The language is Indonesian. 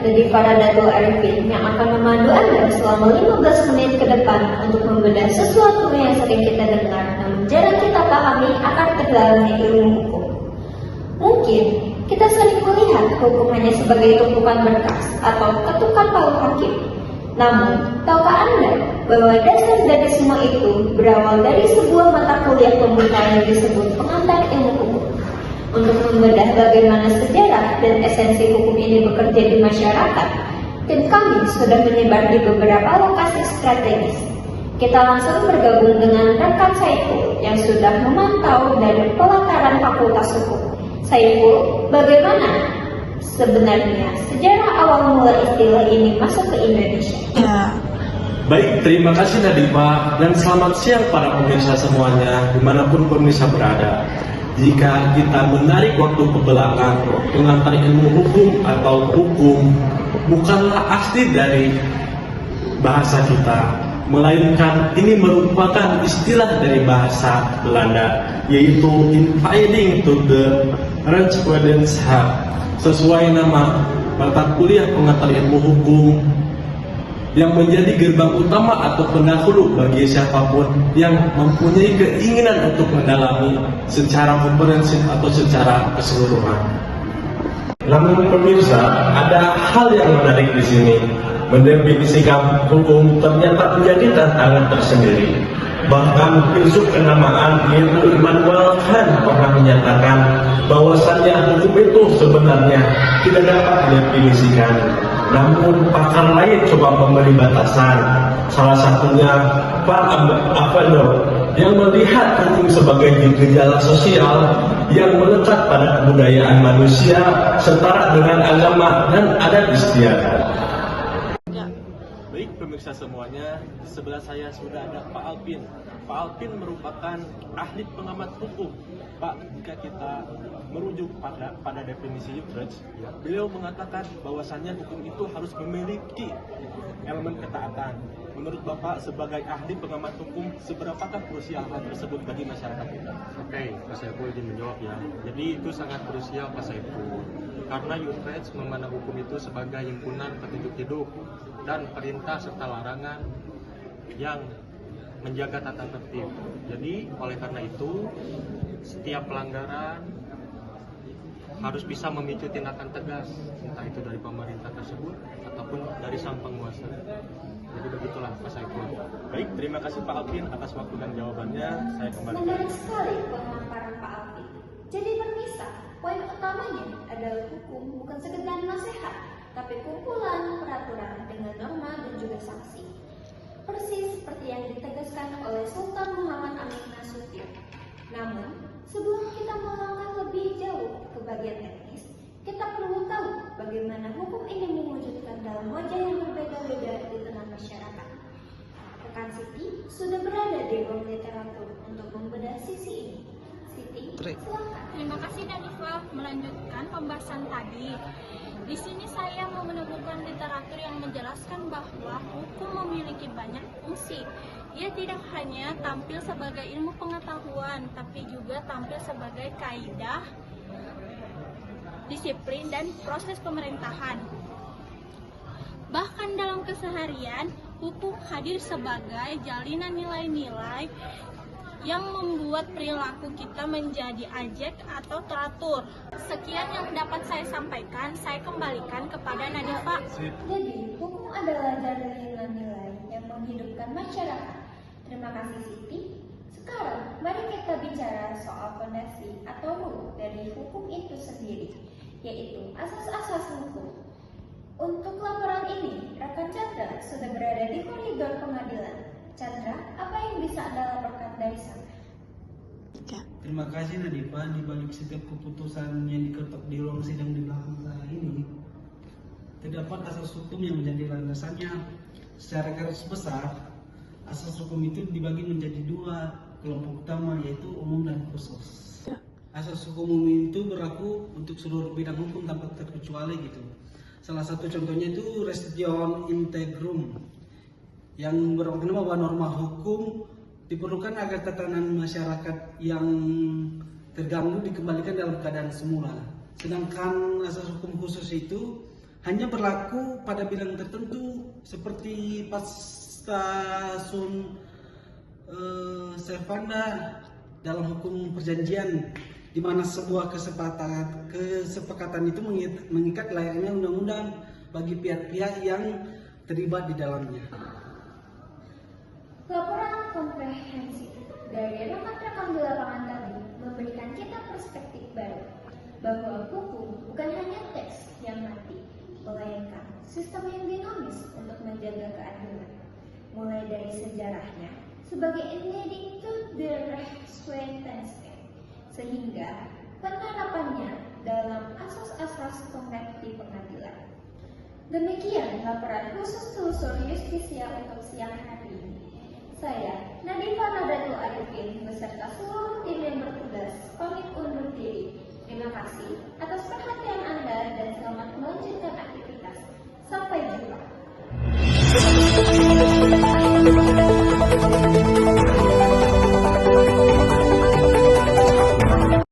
dari para Datul Arifin yang akan memandu Anda selama 15 menit ke depan untuk membedah sesuatu yang sering kita dengar namun jarang kita pahami akar terdalamnya ilmu hukum. Mungkin kita sering melihat hukum hanya sebagai tumpukan berkas atau ketukan palu hakim. Namun, tahukah Anda bahwa dasar dari semua itu berawal dari sebuah mata kuliah pembuka yang disebut pengantar ilmu hukum? Untuk membedah bagaimana sejarah dan esensi hukum ini bekerja di masyarakat, tim kami sudah menyebar di beberapa lokasi strategis. Kita langsung bergabung dengan rekan Saiful yang sudah memantau dari pelataran Fakultas Hukum. Saiful, bagaimana sebenarnya sejarah awal mula istilah ini masuk ke Indonesia? Baik, terima kasih Nadifa dan selamat siang para pemirsa semuanya dimanapun pemirsa berada. Jika kita menarik waktu ke belakang, pengantar ilmu hukum atau hukum bukanlah asli dari bahasa kita, melainkan ini merupakan istilah dari bahasa Belanda, yaitu invading to the Rechtswetenschaft. Sesuai nama mata kuliah pengantar ilmu hukum yang menjadi gerbang utama atau pendahulu bagi siapapun yang mempunyai keinginan untuk mendalami secara komprehensif atau secara keseluruhan. Namun pemirsa, ada hal yang menarik di sini. Mendefinisikan hukum ternyata menjadi tantangan tersendiri. Bahkan filsuf kenamaan yaitu Immanuel Kant pernah menyatakan bahwasannya hukum itu sebenarnya tidak dapat didefinisikan. Namun pakar lain coba memberi batasan. Salah satunya Van Aveno yang melihat hukum sebagai gejala sosial yang melekat pada kebudayaan manusia setara dengan agama dan adat istiadat. Baik pemirsa semuanya, di sebelah saya sudah ada Pak Alpin. Pak Alpin merupakan ahli pengamat hukum. Pak, jika kita merujuk pada definisi Utrecht, beliau mengatakan bahwasannya hukum itu harus memiliki elemen ketaatan. Menurut Bapak sebagai ahli pengamat hukum, seberapakah krusial hal tersebut bagi masyarakat kita? Oke, Pak Saiful izin menjawab ya. Jadi itu sangat krusial Pak Saiful. Karena Utrecht memandang hukum itu sebagai himpunan petunjuk hidup dan perintah serta larangan yang menjaga tata tertib. Jadi oleh karena itu setiap pelanggaran harus bisa memicu tindakan tegas, entah itu dari pemerintah tersebut ataupun dari sang penguasa. Jadi begitulah Pak Saiful. Baik, terima kasih Pak Alpin atas waktu dan jawabannya. Saya kembali. Menarik sekali pemaparan Pak Alpin. Jadi berpisah, poin utamanya adalah hukum bukan sekedar nasihat, tapi kumpulan peraturan dengan norma dan juga sanksi. Persis seperti yang ditegaskan oleh Sultan Muhammad Amin Nasution. Namun, sebelum kita melangkah lebih jauh ke bagian teknis, kita perlu tahu bagaimana hukum ini mewujudkan dalam wajah yang berbeda-beda di tengah masyarakat. Rekan Siti sudah berada di ruang literatur untuk membedah sisi ini. Siti, silakan. Terima kasih Nadifa, melanjutkan pembahasan tadi. Di sini saya mau menemukan literatur yang menjelaskan bahwa hukum memiliki banyak fungsi. Ia tidak hanya tampil sebagai ilmu pengetahuan, tapi juga tampil sebagai kaidah, disiplin, dan proses pemerintahan. Bahkan dalam keseharian, hukum hadir sebagai jalinan nilai-nilai yang membuat perilaku kita menjadi ajak atau teratur. Sekian yang dapat saya sampaikan, saya kembalikan kepada Nadifa. Jadi, hukum adalah jalinan nilai yang menghidupkan masyarakat. Terima kasih Siti. Sekarang, mari kita bicara soal fondasi atau rule dari hukum itu sendiri, yaitu asas-asas hukum. Untuk laporan ini, rekan Chandra sudah berada di koridor pengadilan. Chandra, apa yang bisa Anda laporkan dari sana? Terima kasih Nadifa. Di balik setiap keputusan yang diketok di ruang sidang di belakang saya ini, terdapat asas hukum yang menjadi landasannya. Secara garis besar, asas hukum itu dibagi menjadi dua kelompok utama, yaitu umum dan khusus. Asas hukum umum itu berlaku untuk seluruh bidang hukum tanpa terkecuali gitu. Salah satu contohnya itu res judicium integrum, yang bermakna bahwa norma hukum diperlukan agar tatanan masyarakat yang terganggu dikembalikan dalam keadaan semula. Sedangkan asas hukum khusus itu hanya berlaku pada bidang tertentu seperti pasta sun servanda dalam hukum perjanjian, di mana sebuah kesepakatan itu mengikat layaknya undang-undang bagi pihak-pihak yang terlibat di dalamnya. Laporan komprehensif dari rekan-rekan di lapangan tadi memberikan kita perspektif baru bahwa hukum bukan hanya teks yang mati, melainkan sistem yang dinamis untuk menjaga keadilan, mulai dari sejarahnya sebagai leading to the Rechtswetenschaft sehingga penerapannya dalam asas-asas konkret di pengadilan. Demikian laporan khusus telusur justisia untuk siang hari ini. Saya, Nadifa